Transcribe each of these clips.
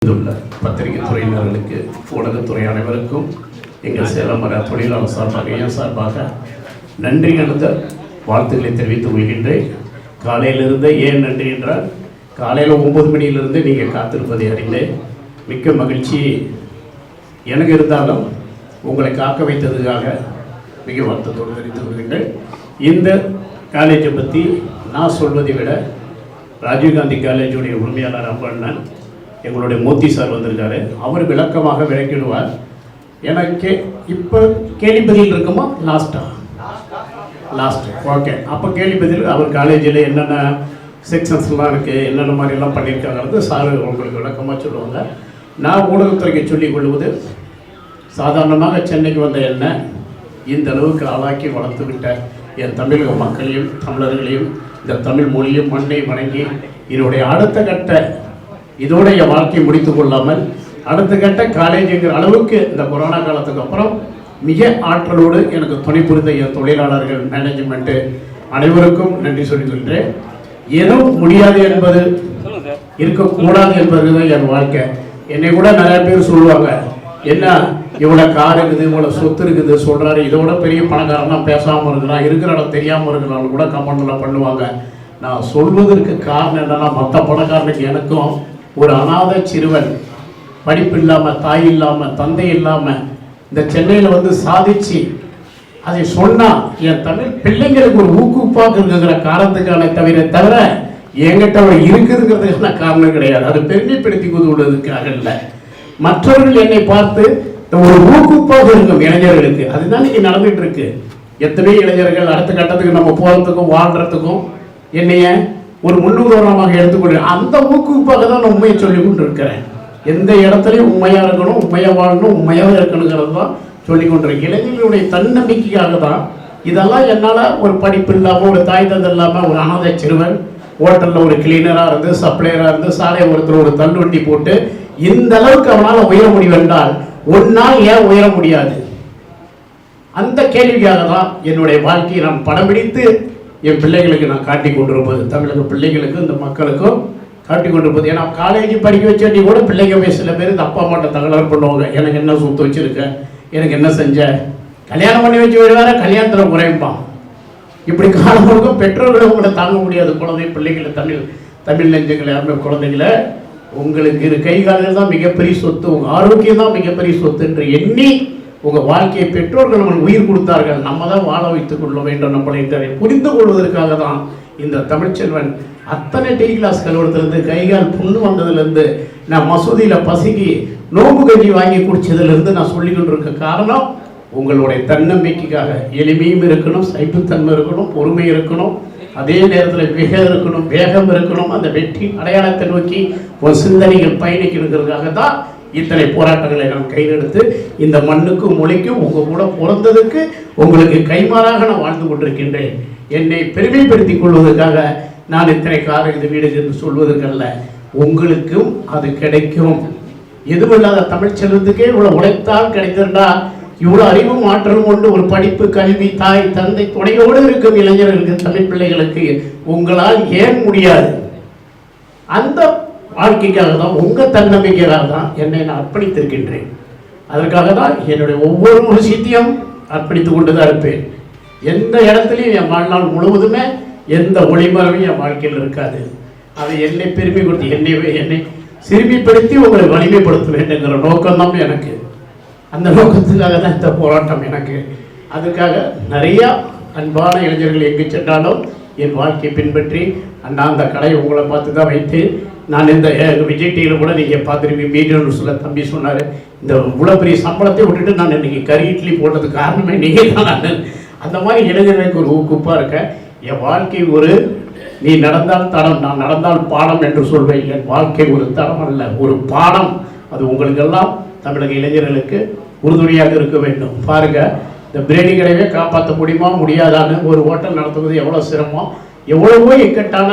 பத்திரிகை துறையினர்களுக்கு ஊடகத்துறை அனைவருக்கும் எங்கள் சேலம் மர தொழிலாளர் சார்பாக என் சார்பாக நன்றி கலந்த வாழ்த்துக்களை தெரிவித்துக் கொள்கின்றேன். காலையிலிருந்து ஏன் நன்றி என்றால் காலையில் 9 மணியிலிருந்து நீங்கள் காத்திருப்பதை அறிந்தேன். மிக்க மகிழ்ச்சி எனக்கு இருந்தாலும் உங்களை காக்க வைத்ததுக்காக மிக வருத்தத்தோடு தெரிவித்துக் கொள்கின்றேன். இந்த காலேஜை பற்றி நான் சொல்வதை விட ராஜீவ்காந்தி காலேஜுடைய உரிமையாளர் அம்பண்ணன் எங்களுடைய மூர்த்தி சார் வந்திருக்காரு. அவர் விளக்கமாக விளக்கிடுவார். எனக்கு இப்போ கேள்விப்பதில் இருக்குமா லாஸ்ட்டு ஓகே. அப்போ கேள்விப்பதில் அவர் காலேஜில் என்னென்ன செக்ஷன்ஸ்லாம் இருக்குது, என்னென்ன மாதிரிலாம் பண்ணியிருக்காங்கிறது சார் உங்களுக்கு விளக்கமாக சொல்லுவாங்க. நான் ஊடகத்துறைக்கு சொல்லிக் கொள்வது, சாதாரணமாக சென்னைக்கு வந்த என்ன இந்த அளவுக்கு ஆளாக்கி வளர்த்து விட்ட என் தமிழக மக்களையும் தமிழர்களையும் இந்த தமிழ் மொழியும் மண்ணை வணங்கி இதனுடைய அடுத்த கட்ட இதோட என் வாழ்க்கையை முடித்து கொள்ளாமல் அடுத்த கட்ட காலேஜுங்கிற அளவுக்கு இந்த கொரோனா காலத்துக்கு அப்புறம் மிக ஆற்றலோடு எனக்கு துணை புரிந்த என் தொழிலாளர்கள், மேனேஜ்மெண்ட்டு அனைவருக்கும் நன்றி சொல்லிக்கொள்கிறேன். ஏதோ முடியாது என்பது இருக்கக்கூடாது என்பது தான் என் வாழ்க்கை. என்னை கூட நிறைய பேர் சொல்லுவாங்க, என்ன இவ்வளோ கார் இருக்குது, இவ்வளோ சொத்து இருக்குது சொல்கிறாரு, இதோட பெரிய பணக்காரனா பேசாமல் இருக்கிறான், இருக்கிற இடம் தெரியாமல் இருக்கிறான்னு கூட கமெண்ட்லாம் பண்ணுவாங்க. நான் சொல்வதற்கு காரணம் என்னன்னா, மற்ற பணக்காரனுக்கு எனக்கும் ஒரு அநாத சிறுவன், படிப்பு இல்லாமல், தாய் இல்லாமல், தந்தை இல்லாமல் இந்த சென்னையில் வந்து சாதிச்சு அதை சொன்னால் என் தமிழ் பிள்ளைங்களுக்கு ஒரு ஊக்குவிப்பாக இருக்குங்கிற காரணத்துக்கான தவிர என்கிட்ட அவர் இருக்குதுங்கிறதுக்கான காரணம் கிடையாது. அது பெருமைப்படுத்தி கொள்வதற்காக இல்லை. மற்றவர்கள் என்னை பார்த்து ஒரு ஊக்குவிப்பாக இருக்கும் இளைஞர்களுக்கு. அதுதான் இங்கே நடந்துகிட்டு இருக்கு. எத்தனை இளைஞர்கள் அடுத்த கட்டத்துக்கு நம்ம போகிறதுக்கும் வாழ்கிறதுக்கும் என்னைய ஒரு முன்னுதாரணமாக எடுத்துக்கொள்கிறேன். அந்த ஊக்குவிப்பாக தான் நான் உண்மையை சொல்லி கொண்டு இருக்கிறேன். எந்த இடத்துலையும் உண்மையாக இருக்கணும், உண்மையாக வாழணும், உண்மையாக இருக்கணுங்கிறது தான் சொல்லி கொண்டிருக்கேன். இளைஞர்களுடைய தன்னம்பிக்கைக்காக தான் இதெல்லாம். என்னால் ஒரு படிப்பு இல்லாமல், ஒரு தாய் தந்தை இல்லாமல், ஒரு அனாதை சிறுவன் ஹோட்டலில் ஒரு கிளீனராக இருந்து, சப்ளையராக இருந்து, சாலை ஓரத்தில் ஒரு தள்ளுவண்டி போட்டு இந்த அளவுக்கு அவனால் உயர முடியும் என்றால் ஒன்னால் ஏன் உயர முடியாது? அந்த கேள்விக்காக தான் என்னுடைய வாழ்க்கையை நான் படம் பிடித்து என் பிள்ளைகளுக்கு நான் காட்டி கொண்டிருப்பது, தமிழக பிள்ளைகளுக்கும் இந்த மக்களுக்கும் காட்டி கொண்டிருப்பது. ஏன்னா காலேஜ் படிக்க வச்சேன் கூட பிள்ளைங்க சில பேர் இந்த அப்பா அம்மாட்ட தகராறு பண்ணுவாங்க. எனக்கு என்ன சொத்து வச்சுருக்க, எனக்கு என்ன செஞ்ச, கல்யாணம் பண்ணி வச்சு வேறு கல்யாணத்தில் குறைப்பான். இப்படி காலம் முழுக்க பெற்றோர்களை உங்களை தாங்க முடியாது. குழந்தை பிள்ளைகளை, தமிழ் நெஞ்சங்களை, யாருமே குழந்தைகளை, உங்களுக்கு இது கை காலில் தான் மிகப்பெரிய சொத்து, உங்கள் ஆரோக்கியம் தான் மிகப்பெரிய சொத்து என்று எண்ணி உங்கள் வாழ்க்கையை பெற்றோர்கள் நம்மளுக்கு உயிர் கொடுத்தார்கள். நம்ம தான் வாழ வைத்துக் கொள்ள வேண்டும். நம்மளை புரிந்து கொள்வதற்காக தான் இந்த தமிழ்ச்செல்வன் அத்தனை டீ கிளாஸ் கழுவுறதுலேருந்து, கைகால் புண்ணு வந்ததுலேருந்து, நான் மசூதியில் பசிக்கு நோம்பு கஞ்சி வாங்கி குடிச்சதுலேருந்து நான் சொல்லி கொண்டு இருக்க காரணம் உங்களுடைய தன்னம்பிக்கைக்காக. எளிமையும் இருக்கணும், சைப்புத்தன்மை இருக்கணும், பொறுமை இருக்கணும், அதே நேரத்தில் வேகம் இருக்கணும். அந்த வெற்றி அடையாளத்தை நோக்கி ஒரு சிந்தனைகள் பயணிக்கிறதுக்காக தான் இத்தனை போராட்டங்களை நான் கையெடுத்து இந்த மண்ணுக்கும் மொழிக்கும் உங்கள் கூட பிறந்ததுக்கு உங்களுக்கு கைமாறாக நான் வாழ்ந்து கொண்டிருக்கின்றேன். என்னை பெருமைப்படுத்திக் கொள்வதற்காக நான் இத்தனை காரணம் வீடு என்று சொல்வதற்கல்ல. உங்களுக்கும் அது கிடைக்கும். எதுவில்லாத தமிழ் செல்வத்துக்கே இவ்வளோ உழைத்தால் கிடைத்திருந்தால் இவ்வளோ அறிவும் ஆற்றலும் கொண்டு ஒரு படிப்பு, கல்வி, தாய் தந்தை துணையோடு இருக்கும் இளைஞர்களுக்கு, தமிழ் பிள்ளைகளுக்கு உங்களால் ஏன் முடியாது? அந்த வாழ்க்கைக்காக தான், உங்கள் தன்னம்பிக்கையாக தான் என்னை நான் அர்ப்பணித்திருக்கின்றேன். அதற்காக தான் என்னுடைய ஒவ்வொரு விஷயத்தையும் அர்ப்பணித்து கொண்டு தான் இருப்பேன். எந்த இடத்துலையும் என் வாழ்நாள் முழுவதுமே எந்த ஒளிமரமும் என் வாழ்க்கையில் இருக்காது. அதை என்னை பெருமை கொடுத்து என்னை சிறுமிப்படுத்தி உங்களை வலிமைப்படுத்த வேண்டுங்கிற நோக்கம்தான் எனக்கு. அந்த நோக்கத்துக்காக தான் இந்த போராட்டம் எனக்கு. அதுக்காக நிறையா அன்பான இளைஞர்கள் எங்கு சென்றாலும் என் வாழ்க்கையை பின்பற்றி அந்த கடை உங்களை பார்த்து தான் வைத்து நான் இந்த விஜய் டிவியில் கூட நீங்கள் பார்த்துருப்பீங்க. மீடியம் சொல்ல தம்பி சொன்னார், இந்த இவ்வளோ பெரிய சம்பளத்தை விட்டுட்டு நான் இன்றைக்கி கறி இட்லி போட்டதுக்கு காரணமே நீங்கள் தான். நான் அந்த மாதிரி இளைஞர்களுக்கு ஒரு ஊக்குப்பாக இருக்கேன். என் வாழ்க்கை ஒரு நீ நடந்தால் தடம், நான் நடந்தால் பாடம் என்று சொல்வேன். என் வாழ்க்கை ஒரு தடம் அல்ல, ஒரு பாடம். அது உங்களுக்கெல்லாம் தமிழக இளைஞர்களுக்கு உறுதுணையாக இருக்க வேண்டும். பாருங்கள், இந்த பிரியாணி கடையே காப்பாற்ற முடியாதான்னு ஒரு ஹோட்டல் நடத்துவது எவ்வளோ சிரமம், எவ்வளவோ இக்கட்டான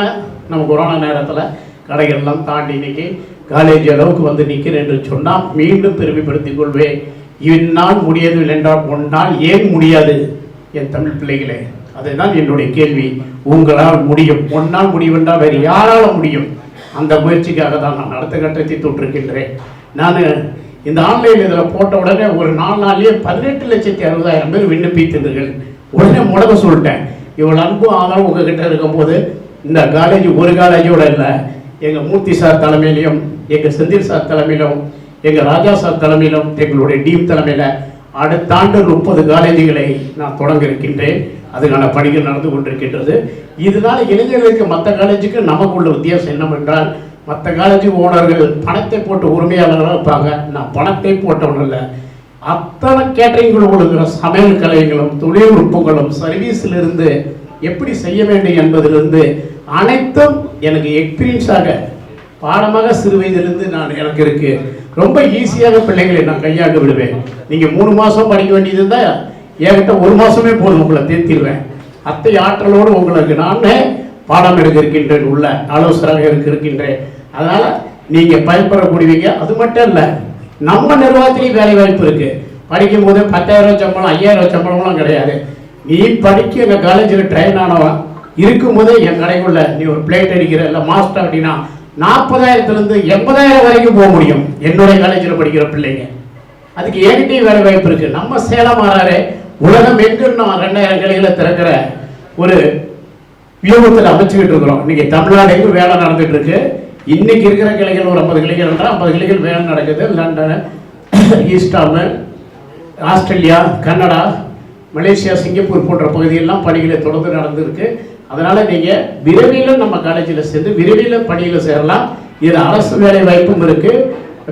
நம்ம கொரோனா நேரத்தில் கடைகள்லாம் தாண்டி இன்னைக்கு காலேஜ் அளவுக்கு வந்து நிற்கிறேன் என்று சொன்னால் மீண்டும் பெருமைப்படுத்திக் கொள்வேன். இந்நாள் முடியவில்லை என்றால் ஒன்னால் ஏன் முடியாது? என் தமிழ் பிள்ளைகளே, அதுதான் என்னுடைய கேள்வி. உங்களால் முடியும். ஒன்னால் முடியும் என்றால் வேறு யாரால முடியும்? அந்த முயற்சிக்காக தான் நான் அடுத்த கட்டத்தை தொட்டிருக்கின்றேன். நான் இந்த ஆன்லைன் இதில் போட்ட உடனே ஒரு 4 நாள்லேயே 18,60,000 பேர் விண்ணப்பித்தீர்கள். உடனே முடக்க சொல்லிட்டேன். இவ்வளோ அன்பும் ஆதரவும் உங்ககிட்ட இருக்கும்போது இந்த காலேஜ் ஒரு காலேஜோட இல்லை, எங்கள் மூர்த்தி சார் தலைமையிலையும், எங்கள் செந்தில் சார் தலைமையிலும், எங்கள் ராஜா சார் தலைமையிலும், எங்களுடைய டீம் தலைமையில் அடுத்த ஆண்டு 30 காலேஜுகளை நான் தொடங்க இருக்கின்றேன். அதுக்கான பணிகள் நடந்து கொண்டிருக்கின்றது. இதனால் இளைஞர்களுக்கு மற்ற காலேஜுக்கு நமக்குள்ள வித்தியாசம் என்னவென்றால், மற்ற காலேஜ் ஓனர்கள் பணத்தை போட்டு உரிமையாளர்களாக இருப்பாங்க. நான் பணத்தை போட்டவன் இல்லை. அத்தனை கேட்டரிங்களும் கொடுக்குற சமையல் கலைகளும் தொழில்நுட்பங்களும் சர்வீஸிலிருந்து எப்படி செய்ய வேண்டும் என்பதிலிருந்து அனைத்தும் எனக்கு எக்ஸ்பீரியன்ஸாக பாடமாக சிறு வயதிலிருந்து எனக்கு இருக்கு. ரொம்ப ஈஸியாக பிள்ளைகளை நான் கையாண்டு விடுவேன். நீங்கள் 3 மாதம் படிக்க வேண்டியது இருந்தால் என்கிட்ட 1 மாதமே போதும், உங்களை தேர்த்திடுவேன். அத்தை ஆற்றலோடு உங்களுக்கு நானே பாடம் எடுக்க இருக்கின்றேன், உள்ள ஆலோசனையாக இருக்கின்றேன். அதனால் நீங்கள் பயன்படக்கூடியவங்க. அது மட்டும் இல்லை, நம்ம நிர்வாகத்திலேயும் வேலை வாய்ப்பு இருக்குது. படிக்கும் போது 10,000 சம்பளம் 5,000 சம்பளம்லாம் கிடையாது. நீ படிக்க எங்கள் காலேஜில் ட்ரெயின் ஆனவன் இருக்கும்போதே என் கடைக்குள்ள நீ ஒரு பிளேட் அடிக்கிற இல்லை மாஸ்டர் அப்படின்னா 40,000 80,000 வரைக்கும் போக முடியும். என்னுடைய காலேஜில் படிக்கிற பிள்ளைங்க அதுக்கு ஏகிட்டையும் வேலை வாய்ப்பு இருக்குது. நம்ம சேலம் மாறாரு உலகம் எங்குன்னு 2,000 கிளைகளை திறக்கிற ஒரு வியூகத்தில் அமைச்சுக்கிட்டு இருக்கிறோம். இன்னைக்கு தமிழ்நாடு எங்கும் வேலை நடந்துட்டு இருக்கு. இன்னைக்கு இருக்கிற கிளைகள் ஒரு 50 கிளைகள் என்றால் 50 கிளைகள் வேலை நடக்குது. London, East Ham, Australia, Canada, Malaysia, Singapore போன்ற பகுதியெல்லாம் பணிகளை தொடர்ந்து நடந்திருக்கு. அதனால நீங்க விரைவில் நம்ம காலேஜில் சேர்ந்து விரைவில் பணியில் சேரலாம். இது அரசு வேலை வாய்ப்பும் இருக்கு,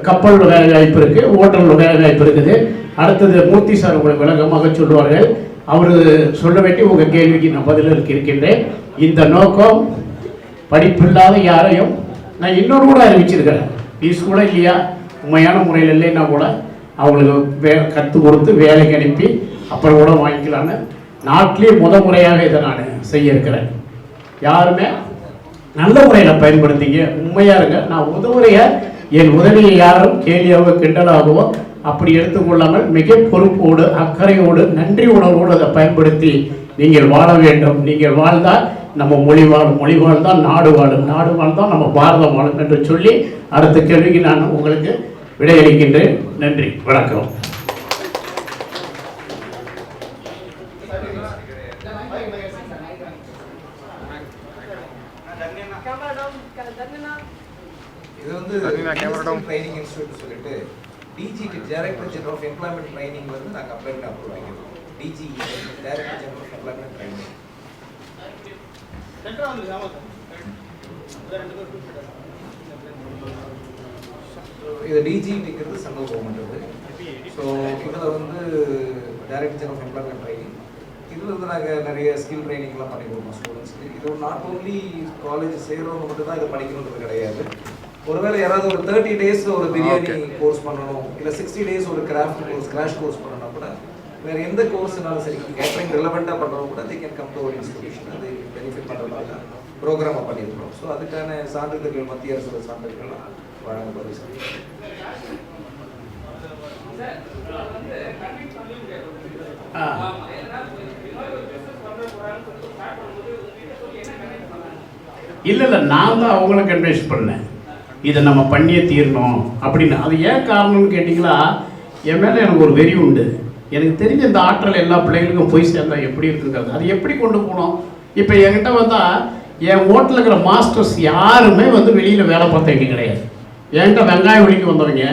கப்பல் வேலை வாய்ப்பு இருக்கு, ஓட்டல் வேலை வாய்ப்பு இருக்குது. அடுத்தது மூர்த்தி சார் உங்களுக்கு விளக்கமாக சொல்லுவார்கள். அவர் சொல்ல வேண்டி உங்கள் கேள்விக்கு நான் பதில் இருக்கின்றேன். இந்த நோக்கம் படிப்பில்லாத யாரையும் நான் இன்னொரு கூட அறிவிச்சிருக்கிறேன். ஃபீஸ் கூட இல்லையா, உண்மையான முறையில் இல்லைன்னா கூட அவங்களுக்கு கற்றுக் கொடுத்து வேலைக்கு அனுப்பி அப்புறம் கூட வாங்கிக்கலான்னு நாட்டிலே முறையாக இதை நான் செய்ய இருக்கிறேன். யாருமே நல்ல முறையில் பயன்படுத்திங்க, உண்மையாக இருங்க. நான் என் உதவியை யாரும் கேலியாகவோ கிண்டலாகவோ அப்படி எடுத்துக்கொள்ளாமல் மிக பொறுப்போடு அக்கறையோடு நன்றி உணர்வோடு அதை பயன்படுத்தி நீங்கள் வாழ வேண்டும். நீங்கள் வாழ்ந்தால் நம்ம மொழி வாழும், மொழி வாழ்ந்தால் நாடு வாழும், நாடு வாழ்ந்தால் நம்ம பாரதம் வாழும் என்று சொல்லி அடுத்த கேள்விக்கு நான் உங்களுக்கு விடையளிக்கின்றேன். நன்றி, வணக்கம். இது வந்து ட்ரைனிங் இன்ஸ்டியூட் சொல்லிட்டு டிஜிக்கு director general of employment training வந்து நாங்கள் அப்ளை பண்ணி அப்ரூவ் பண்ணிக்கிறோம். DG director general of employment training. இது டிஜிங்கிறது சென்ட்ரல் கவர்மெண்ட் இது. ஸோ இதில் வந்து director general of employment training, இதில் வந்து நாங்கள் நிறைய ஸ்கில் ட்ரைனிங்லாம் பண்ணி கொடுப்போம் ஸ்டூடெண்ட்ஸ்க்கு. இது நாட் ஓன்லி காலேஜ் செய்கிறவங்க மட்டும் தான் இதை படிக்கணுன்றது கிடையாது. ஒருவேளை யாராவது ஒரு 30 days ஒரு பிரியாணி கோர்ஸ் பண்ணணும், இல்லை 60 days ஒரு கிராஃப்ட் கோர்ஸ் கிராஷ் கோர்ஸ் பண்ணணும்னா கூட, வேறு எந்த கோர்ஸ்னாலும் சரி, கேட்டரிங் ரிலவெண்ட்டாக பண்ணுறவங்க கூட they can come to our institution. அது பெனிஃபிட் பண்ணுறதுக்காக ப்ரோக்ராமை பண்ணியிருக்கிறோம். ஸோ அதுக்கான சான்றிதழ்கள் மத்திய அரசோட சான்றிதழ்கள்லாம் வழங்கப்படுது சார். இல்லை நான் தான் அவங்களுக்கு அட்வைஸ் பண்ணேன், இதை நம்ம பண்ணியே தீரணும் அப்படின்னு. அது ஏன் காரணம்னு கேட்டிங்களா, என் மேலே எனக்கு ஒரு வெறி உண்டு. எனக்கு தெரிஞ்ச இந்த ஆற்றல் எல்லா பிள்ளைகளுக்கும் போய் சேர்ந்தா எப்படி இருக்குங்கிறது, அது எப்படி கொண்டு போகணும். இப்போ என்கிட்ட வந்தால் என் ஹோட்டலில் இருக்கிற மாஸ்டர்ஸ் யாருமே வந்து வெளியில் வேலை பார்த்தவங்க கிடையாது. என்கிட்ட வெங்காயம் வலிக்கு வந்தவங்க,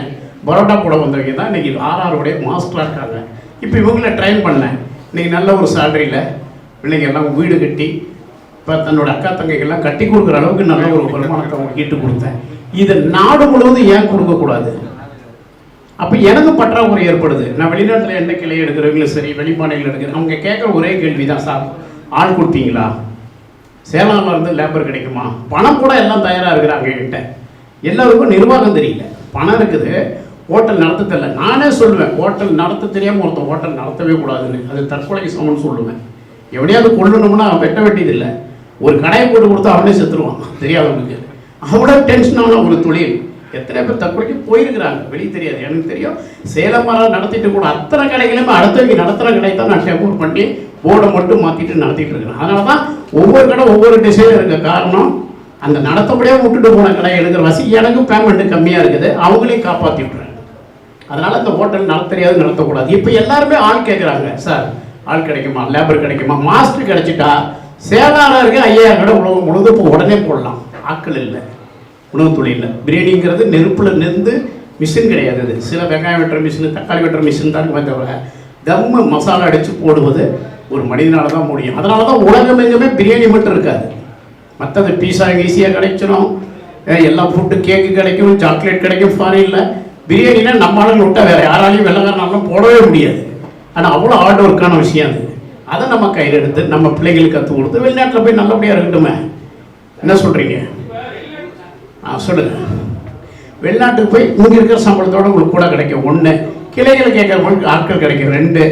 பரோட்டா போட வந்தவங்க தான் இன்றைக்கி ஆர்ஆருடைய மாஸ்டராக இருக்காங்க. இப்போ இவங்கள ட்ரெயின் பண்ணேன். இன்றைக்கி நல்ல ஒரு சேலரியில் பிள்ளைங்க எல்லாம் வீடு கட்டி இப்போ தன்னோட அக்கா தங்கைகள்லாம் கட்டி கொடுக்குற அளவுக்கு நல்ல ஒரு வருமானத்தை அவங்க ஈட்டு கொடுத்தேன். இதை நாடு முழுவதும் ஏன் கொடுக்கக்கூடாது? அப்போ எனக்கு பற்றாக்குறை ஏற்படுது. நான் வெளிநாட்டில் எண்ணெய் கிளை எடுக்கிறவங்களும் சரி, வெளிமாநிலம் எடுக்கிறேன், அவங்க கேட்குற ஒரே கேள்வி தான், சார் ஆள் கொடுத்தீங்களா, சேலம்ல இருந்து லேபர் கிடைக்குமா? பணம் கூட எல்லாம் தயாராக இருக்கிறாங்க என்கிட்ட. எல்லாருக்கும் நிர்வாகம் தெரியல, பணம் இருக்குது, ஹோட்டல் நடத்த தெரியல. நானே சொல்லுவேன், ஹோட்டல் நடத்த தெரியாமல் ஒருத்தன் ஹோட்டல் நடத்தவே கூடாதுன்னு. அது தற்கொலைக்கு சமம்னு சொல்லுவேன். எப்படியாவது கொள்ளணும்னா வெட்ட வேண்டியது இல்லை, ஒரு கடையை போட்டு கொடுத்தா அவனே செத்துருவான் தெரியாதவனுக்கு. அவ்வளோ டென்ஷனான ஒரு தொழில். எத்தனை பேர் தற்கொலைக்கு போயிருக்கிறாங்க, வெளியே தெரியாது. எனக்கு தெரியும், சேலம் மரம் நடத்திட்டு கூட அத்தனை கடைகளுமே அடுத்தவங்க நடத்துகிற கடை தான் நான் டேக் ஓவர் பண்ணி போர்டை மட்டும் மாற்றிட்டு நடத்திட்டு இருக்கிறேன். அதனால தான் ஒவ்வொரு கடை ஒவ்வொரு டிசைன் இருக்க காரணம், அந்த நடத்தப்படியாக விட்டுட்டு போன கடை எடுக்கிற வசி எனக்கும் பேமெண்ட்டு கம்மியாக இருக்குது, அவங்களையும் காப்பாற்றி விட்றேன். அதனால் அந்த ஹோட்டல் நடத்த தெரியாது, நடத்தக்கூடாது. இப்போ எல்லாருமே ஆள் கேட்குறாங்க, சார் ஆள் கிடைக்குமா, லேபர் கிடைக்குமா, மாஸ்டர் கிடைச்சிட்டா சேதாரருக்கு 5000 கடை உணவு முழுது இப்போ உடனே போடலாம். ஆட்கள் இல்லை, உணவு தொழிலில். பிரியாணிங்கிறது நெருப்பில் நின்று மிஷின் கிடையாது. அது சில வெங்காயம் வெட்டுற மிஷின், தக்காளி வெட்டுற மிஷின் தான் தவிர தம்மு மசாலா அடித்து போடுவது ஒரு மனிதனால் தான் முடியும். அதனால தான் உலகம் எங்குமே பிரியாணி மட்டும் இருக்காது. மற்றது பீஸா ஈஸியாக கிடைச்சிடும், எல்லா ஃபுட்டு, கேக்கு கிடைக்கும், சாக்லேட் கிடைக்கும். ஃபாரினில் பிரியாணினா நம்ம ஆளுங்க விட்டால் வேறு யாராலையும் வெள்ளக்காரனாலும் போடவே முடியாது. ஆனால் அவ்வளோ ஹார்ட் ஒர்க்கான விஷயம் அது. அதை நம்ம கையில் எடுத்து நம்ம பிள்ளைங்களுக்கு கற்றுக் கொடுத்து வெளிநாட்டில் போய் நல்லபடியாக இருக்கட்டுமே. என்ன சொல்கிறீங்க? சொல்லுங்கள். வெளிநாட்டுக்கு போய் இங்கே இருக்கிற சம்பளத்தோடு உங்களுக்கு கூட கிடைக்கும் 1, கிளைகளை கேட்குறவங்களுக்கு ஆட்கள் கிடைக்கும் 2.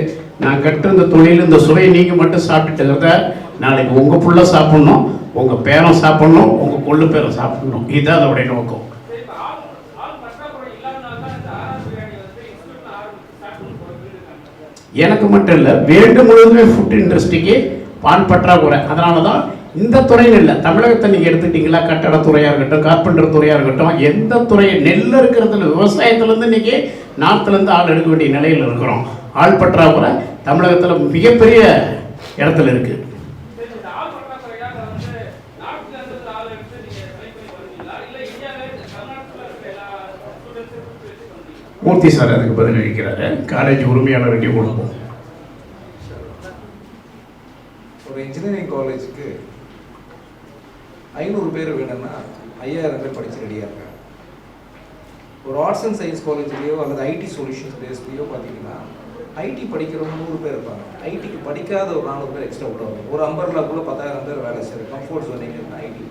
நான் கற்றுந்த தொழில் இந்த சுவையை நீங்கள் மட்டும் சாப்பிட்டுட்டு நாளைக்கு உங்கள் புள்ள சாப்பிட்ணும், உங்கள் பேரன் சாப்பிட்ணும், உங்கள் கொள்ளு பேரை சாப்பிட்ணும். இதுதான் அதோடைய நோக்கம். எனக்கு மட்டும் இல்லை, வேண்டு முழுவதுமே ஃபுட் இண்டஸ்ட்ரிக்கு பால் பற்றாக்குறை. அதனால தான் இந்த துறையில் இல்லை, தமிழகத்தை நீங்கள் எடுத்துக்கிட்டீங்களா, கட்டடத்துறையாக இருக்கட்டும், கார்பெண்டர் துறையாக இருக்கட்டும், எந்த துறையை நெல் இருக்கிறதுல விவசாயத்துலேருந்து இன்றைக்கி நார்த்துலேருந்து ஆள் எடுக்க வேண்டிய நிலையில் இருக்கிறோம். ஆள் பற்றாக்குறை தமிழகத்தில் மிகப்பெரிய இடத்துல இருக்குது. மூர்த்தி சார் அதுக்கு பதில் அளிக்கிறாரு. காலேஜ் உரிமையாளர்கிட்டையும் கொடுப்போம். ஒரு இன்ஜினியரிங் காலேஜுக்கு 500 பேர் வேணும்னா 5000 பேர் படித்து ரெடியாக இருக்காங்க. ஒரு ஆர்ட்ஸ் அண்ட் சயின்ஸ் காலேஜ்லேயோ அல்லது ஐடி சொல்யூஷன்ஸ் பேஸ்லேயோ பார்த்தீங்கன்னா ஐடி படிக்கிறவங்க 100 பேர் இருப்பாங்க. ஐடிக்கு படிக்காத ஒரு 400 பேர் எக்ஸ்ட்ரா விடுவாங்க. ஒரு அம்பர்லாக்குள்ளே 10,000 பேர் வேலை செய்யறது கம்ஃபர்ட் ஜோனிங் இருந்தால் ஐடி.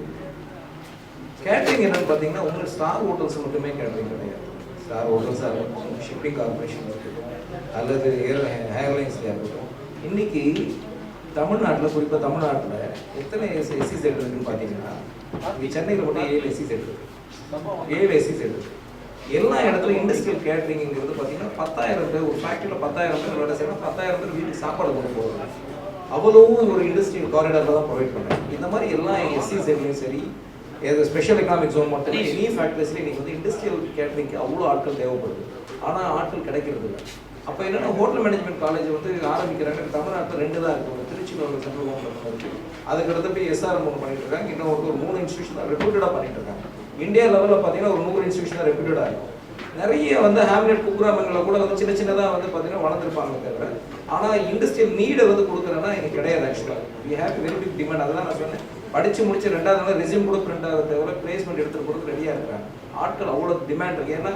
கேட்ரிங் என்னன்னு பார்த்தீங்கன்னா உங்களுக்கு ஸ்டார் ஹோட்டல்ஸ் மட்டுமே கேட்ரிங் கிடையாது. ஸ்டார் ஹோட்டல்ஸாக இருக்கட்டும், ஷிப்பிங் கார்பரேஷன் இருக்கட்டும், அல்லது ஏர்லைன்ஸ்லையாக இருக்கட்டும். இன்றைக்கி தமிழ்நாட்டில், குறிப்பாக தமிழ்நாட்டில் எத்தனை எஸ்சிஸ் இருக்குதுன்னு பார்த்தீங்கன்னா இங்கே சென்னையில் மட்டும் 7 எஸ்சிஸ் இருக்குது. 7 எஸ்சிஸ் இருக்குது. எல்லா இடத்துலையும் இண்டஸ்ட்ரியல் கேட்ரிங்கிறது பார்த்தீங்கன்னா 10,000 பேர், ஒரு ஃபேக்ட்ரியில் 10,000 பேர் வேலை செய்யணும், 10,000 பேர் வீட்டுக்கு சாப்பாடு கொண்டு போகிறாங்க. அவ்வளவும் ஒரு இண்டஸ்ட்ரியல் காரிடாரில் தான் ப்ரொவைட் பண்ணுறாங்க. இந்த மாதிரி எல்லா எஸ்சிஸ்லையும் சரி, ஸ்பெஷல் எக்கனாமிக் ஜோன் மட்டும் எனி ஃபேக்டரிஸ்லேயும் நீங்கள் வந்து இண்டஸ்ட்ரியல் கேட்ரிங்க்கு அவ்வளோ ஆட்கள் தேவைப்படுது. ஆனால் ஆட்கள் கிடைக்கிறது இல்லை. அப்போ என்னென்னா ஹோட்டல் மேனேஜ்மெண்ட் காலேஜ் வந்து ஆரம்பிக்கிறாங்க. தமிழ்நாட்டில் 2 தான் இருக்குது. ஒரு திருச்சியில் ஒரு சென்ட்ரல் கவர்மெண்ட் இருக்குது, அதுக்கடுத்து போய் SRM ஒன்று பண்ணிட்டு இருக்காங்க. இன்னும் ஒரு 3 இன்ஸ்டியூஷன் தான் ரெப்யூட்டடாக பண்ணிட்டு இருக்காங்க. இந்தியா லெவலில் பார்த்தீங்கன்னா ஒரு 100 இன்ஸ்டியூஷன் தான் ரெப்யூட்டடாக இருக்கும். நிறைய வந்து ஹேம்லெட் குக்கிராமங்களில் கூட வந்து சின்ன சின்னதாக வந்து பார்த்தீங்கன்னா வளர்ந்துருப்பாங்க தவிர, ஆனால் இண்டஸ்ட்ரியல் நீடை வந்து கொடுக்குறேன்னா எனக்கு கிடையாது. ஆக்சுவலாக we have very big demand. அதெல்லாம் நான் சொன்னேன், படித்து முடிச்சு 2வது நாள் ரெஸ்யூம் கூட பிரிண்ட் ஆகிறத தவிர பிளேஸ்மெண்ட் எடுத்து கொடுத்து ரெடியாக இருக்காங்க. ஆட்கள் அவ்வளோ டிமாண்ட் இருக்குது. ஏன்னா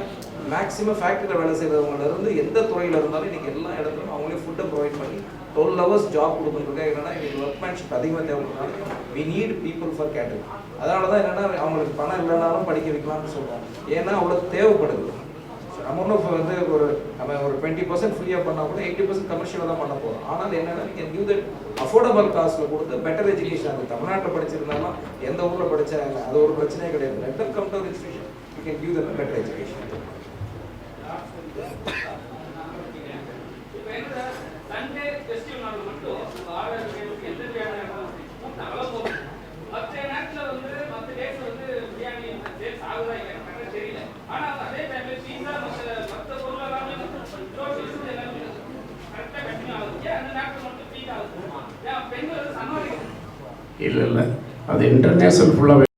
மேக்ஸிமம் ஃபேக்ட்ரியில் வேலை செய்கிறவங்களிருந்து எந்த துறையில் இருந்தாலும் இன்றைக்கி எல்லா இடத்துலையும் அவங்களே ஃபுட்டை ப்ரொவைட் பண்ணி 12 hours ஜாப் கொடுக்குறதுக்காக என்னென்னா இன்றைக்கி ஒர்க்மேன்ஷிப் அதிகமாக தேவைப்படுறாங்க. We need people for catering. அதனால தான் என்னென்னா அவங்களுக்கு பணம் இல்லைனாலும் படிக்க வைக்கலாம்னு சொல்கிறாங்க. ஏன்னா அவ்வளோ தேவைப்படுது. நம்ம ஒன்றும் இப்போ வந்து நம்ம ஒரு 20% ஃப்ரீயாக பண்ணால் கூட 80% கமர்ஷியலாக தான் பண்ண போகிறோம். ஆனால் என்னென்னா நீங்கள் கிவ் தட் அஃபோர்டபுள் காஸ்ட்டில் கொடுத்து பெட்டர் எஜுகேஷன். அது தமிழ்நாட்டில் படிச்சிருந்தாலும் எந்த ஊரில் படித்தாங்க அது ஒரு பிரச்சனையே கிடையாது. Let come to institution, you can give that better education. இல்லை, அது இன்டர்நேஷனல் ஃபுல்லாக